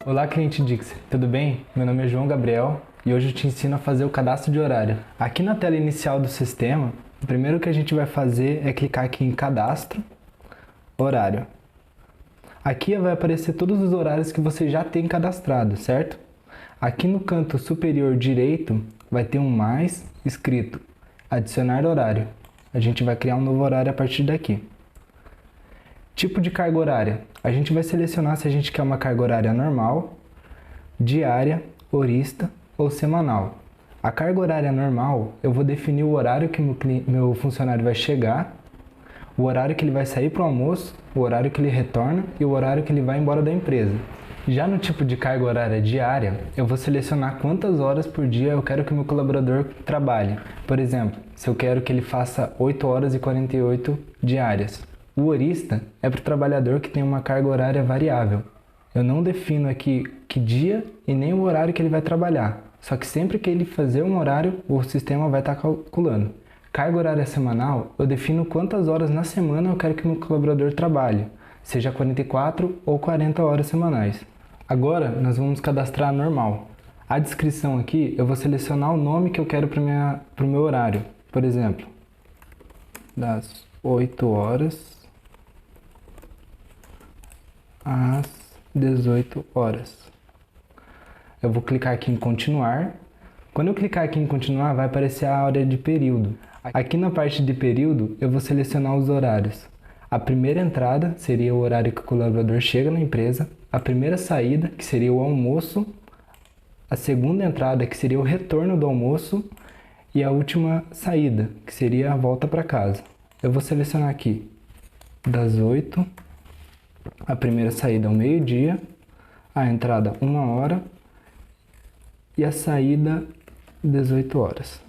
Olá, cliente Dix, tudo bem? Meu nome é João Gabriel e hoje eu te ensino a fazer o cadastro de horário. Aqui na tela inicial do sistema, o primeiro que a gente vai fazer é clicar aqui em Cadastro, Horário. Aqui vai aparecer todos os horários que você já tem cadastrado, certo? Aqui no canto superior direito vai ter um mais escrito Adicionar horário. A gente vai criar um novo horário a partir daqui. Tipo de carga horária. A gente vai selecionar se a gente quer uma carga horária normal, diária, horista ou semanal. A carga horária normal, eu vou definir o horário que meu funcionário vai chegar, o horário que ele vai sair para o almoço, o horário que ele retorna e o horário que ele vai embora da empresa. Já no tipo de carga horária diária, eu vou selecionar quantas horas por dia eu quero que o meu colaborador trabalhe. Por exemplo, se eu quero que ele faça 8 horas e 48 diárias. O horista é para o trabalhador que tem uma carga horária variável. Eu não defino aqui que dia e nem o horário que ele vai trabalhar. Só que sempre que ele fazer um horário, o sistema vai estar calculando. Carga horária semanal, eu defino quantas horas na semana eu quero que o meu colaborador trabalhe, seja 44 ou 40 horas semanais. Agora, nós vamos cadastrar normal. A descrição aqui, eu vou selecionar o nome que eu quero para o meu horário. Por exemplo, das 8 horas às 18 horas. Eu vou clicar aqui em continuar. Quando eu clicar aqui em continuar, vai aparecer a hora de período. Aqui na parte de período, eu vou selecionar os horários. A primeira entrada seria o horário que o colaborador chega na empresa. A primeira saída, que seria o almoço. A segunda entrada, que seria o retorno do almoço. E a última saída, que seria a volta para casa. Eu vou selecionar aqui das 8. A primeira saída ao meio-dia. A entrada 1 hora. E a saída 18 horas.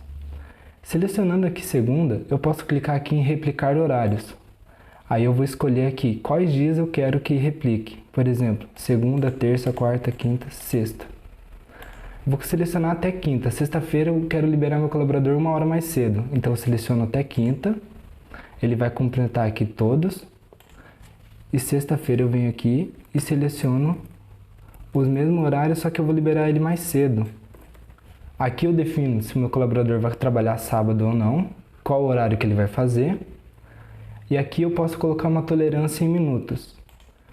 Selecionando aqui segunda, eu posso clicar aqui em replicar horários. Aí eu vou escolher aqui quais dias eu quero que replique. Por exemplo, segunda, terça, quarta, quinta, sexta. Vou selecionar até quinta. Sexta-feira eu quero liberar meu colaborador 1 hora mais cedo. Então eu seleciono até quinta. Ele vai completar aqui todos. E sexta-feira eu venho aqui e seleciono os mesmos horários, só que eu vou liberar ele mais cedo. Aqui eu defino se o meu colaborador vai trabalhar sábado ou não, qual horário que ele vai fazer. E aqui eu posso colocar uma tolerância em minutos.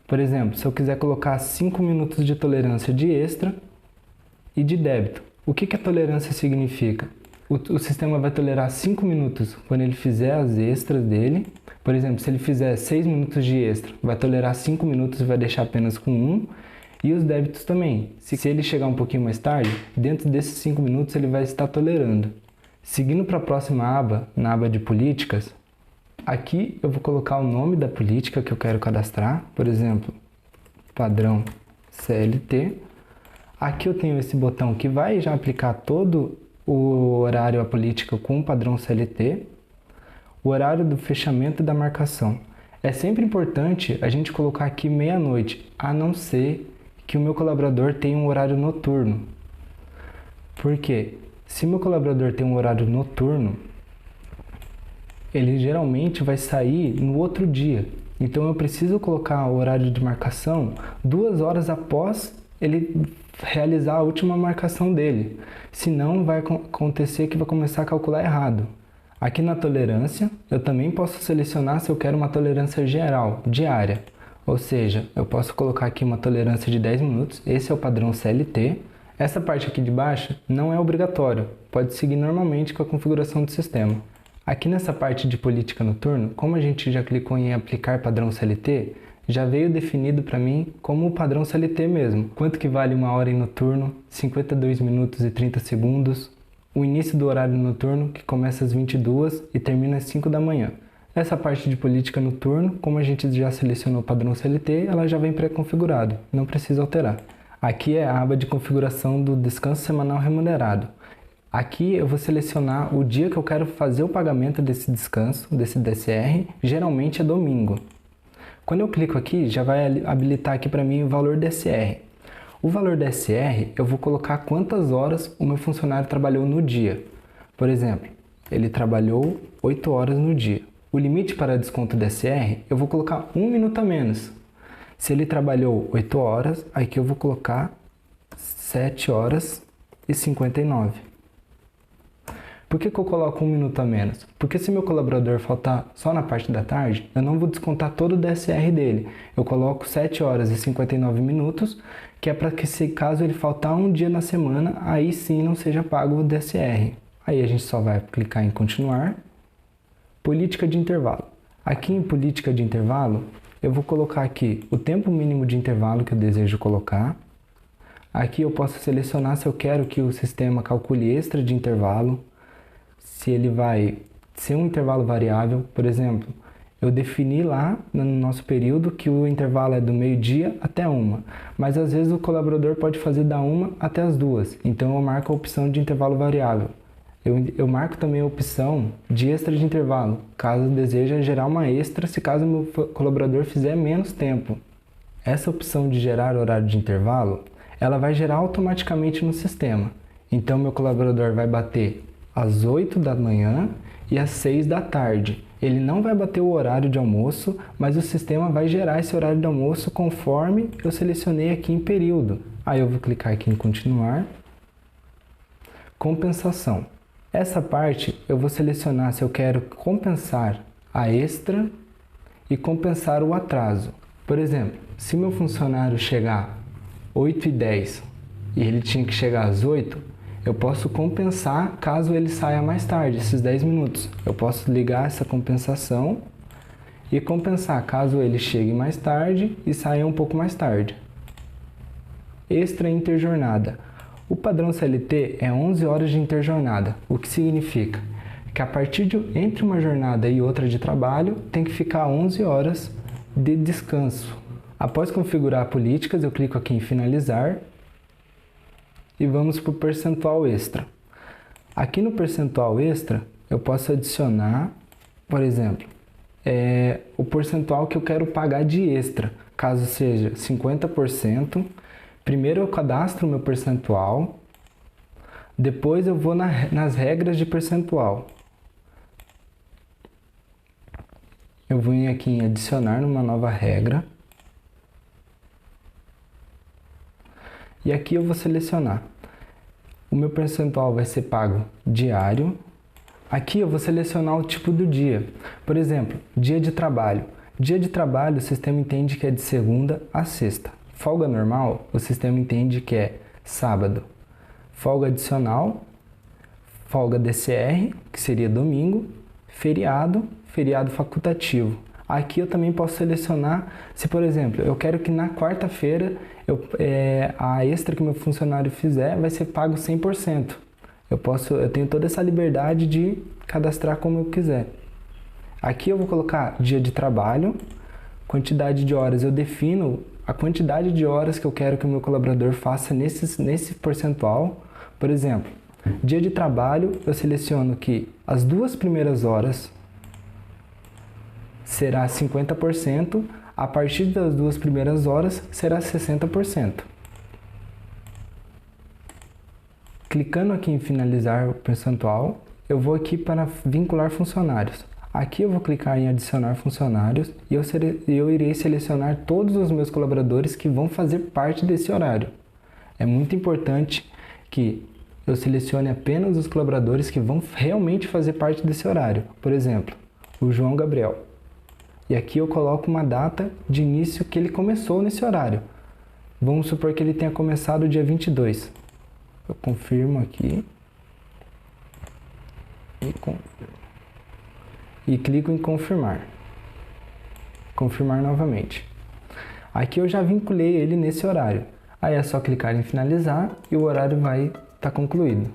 Por exemplo, se eu quiser colocar 5 minutos de tolerância de extra e de débito. O que a tolerância significa? O sistema vai tolerar 5 minutos quando ele fizer as extras dele. Por exemplo, se ele fizer 6 minutos de extra, vai tolerar 5 minutos e vai deixar apenas com 1. E os débitos também. Se ele chegar um pouquinho mais tarde, dentro desses 5 minutos ele vai estar tolerando. Seguindo para a próxima aba, na aba de políticas, aqui eu vou colocar o nome da política que eu quero cadastrar. Por exemplo, padrão CLT. Aqui eu tenho esse botão que vai já aplicar todo o horário à política com o padrão CLT. O horário do fechamento e da marcação. É sempre importante a gente colocar aqui meia-noite, a não ser que o meu colaborador tenha um horário noturno. Por quê? Se meu colaborador tem um horário noturno, ele geralmente vai sair no outro dia. Então eu preciso colocar o horário de marcação 2 horas após ele realizar a última marcação dele. Senão vai acontecer que vai começar a calcular errado. Aqui na tolerância, eu também posso selecionar se eu quero uma tolerância geral, diária. Ou seja, eu posso colocar aqui uma tolerância de 10 minutos, esse é o padrão CLT. Essa parte aqui de baixo não é obrigatório, pode seguir normalmente com a configuração do sistema. Aqui nessa parte de política noturno, como a gente já clicou em aplicar padrão CLT, já veio definido para mim como o padrão CLT mesmo. Quanto que vale 1 hora em noturno, 52 minutos e 30 segundos, o início do horário noturno que começa às 22 e termina às 5 da manhã. Essa parte de política noturno, como a gente já selecionou o padrão CLT, ela já vem pré-configurado, não precisa alterar. Aqui é a aba de configuração do descanso semanal remunerado. Aqui eu vou selecionar o dia que eu quero fazer o pagamento desse descanso, desse DSR, geralmente é domingo. Quando eu clico aqui, já vai habilitar aqui para mim o valor DSR. O valor DSR, eu vou colocar quantas horas o meu funcionário trabalhou no dia. Por exemplo, ele trabalhou 8 horas no dia. O limite para desconto DSR, eu vou colocar 1 minuto a menos. Se ele trabalhou 8 horas, aqui eu vou colocar 7 horas e 59. Por que eu coloco 1 minuto a menos? Porque se meu colaborador faltar só na parte da tarde, eu não vou descontar todo o DSR dele. Eu coloco 7 horas e 59 minutos, que é para que se caso ele faltar um dia na semana, aí sim não seja pago o DSR. Aí a gente só vai clicar em continuar. Política de intervalo. Aqui em política de intervalo, eu vou colocar aqui o tempo mínimo de intervalo que eu desejo colocar. Aqui eu posso selecionar se eu quero que o sistema calcule extra de intervalo, se ele vai ser um intervalo variável. Por exemplo, eu defini lá no nosso período que o intervalo é do meio-dia até 1, mas às vezes o colaborador pode fazer da 1 até as 2, então eu marco a opção de intervalo variável. Eu marco também a opção de extra de intervalo, caso deseja gerar uma extra se caso o meu colaborador fizer menos tempo. Essa opção de gerar horário de intervalo, ela vai gerar automaticamente no sistema. Então meu colaborador vai bater às 8 da manhã e às 6 da tarde. Ele não vai bater o horário de almoço, mas o sistema vai gerar esse horário de almoço conforme eu selecionei aqui em período. Aí eu vou clicar aqui em continuar. Compensação. Essa parte eu vou selecionar se eu quero compensar a extra e compensar o atraso. Por exemplo, se meu funcionário chegar 8h10 e ele tinha que chegar às 8, eu posso compensar caso ele saia mais tarde, esses 10 minutos. Eu posso ligar essa compensação e compensar caso ele chegue mais tarde e saia um pouco mais tarde. Extra interjornada. O padrão CLT é 11 horas de interjornada, o que significa que a partir de entre uma jornada e outra de trabalho tem que ficar 11 horas de descanso. Após configurar políticas, eu clico aqui em finalizar e vamos para o percentual extra. Aqui no percentual extra eu posso adicionar, por exemplo, o percentual que eu quero pagar de extra, caso seja 50%. Primeiro eu cadastro o meu percentual, depois eu vou nas regras de percentual. Eu vou aqui em adicionar numa nova regra. E aqui eu vou selecionar. O meu percentual vai ser pago diário. Aqui eu vou selecionar o tipo do dia. Por exemplo, dia de trabalho. Dia de trabalho o sistema entende que é de segunda a sexta. Folga normal, o sistema entende que é sábado. Folga adicional, folga DCR, que seria domingo, feriado, feriado facultativo. Aqui eu também posso selecionar se, por exemplo, eu quero que na quarta-feira a extra que meu funcionário fizer vai ser pago 100%. Eu tenho toda essa liberdade de cadastrar como eu quiser. Aqui eu vou colocar dia de trabalho, quantidade de horas, eu defino a quantidade de horas que eu quero que o meu colaborador faça nesse percentual. Por exemplo, dia de trabalho, eu seleciono que as 2 primeiras horas será 50%, a partir das 2 primeiras horas será 60%. Clicando aqui em finalizar o percentual, eu vou aqui para vincular funcionários. Aqui eu vou clicar em adicionar funcionários e eu irei selecionar todos os meus colaboradores que vão fazer parte desse horário. É muito importante que eu selecione apenas os colaboradores que vão realmente fazer parte desse horário. Por exemplo, o João Gabriel. E aqui eu coloco uma data de início que ele começou nesse horário. Vamos supor que ele tenha começado dia 22. Eu confirmo aqui. E clico em confirmar. Confirmar novamente. Aqui eu já vinculei ele nesse horário. Aí é só clicar em finalizar e o horário vai estar concluído.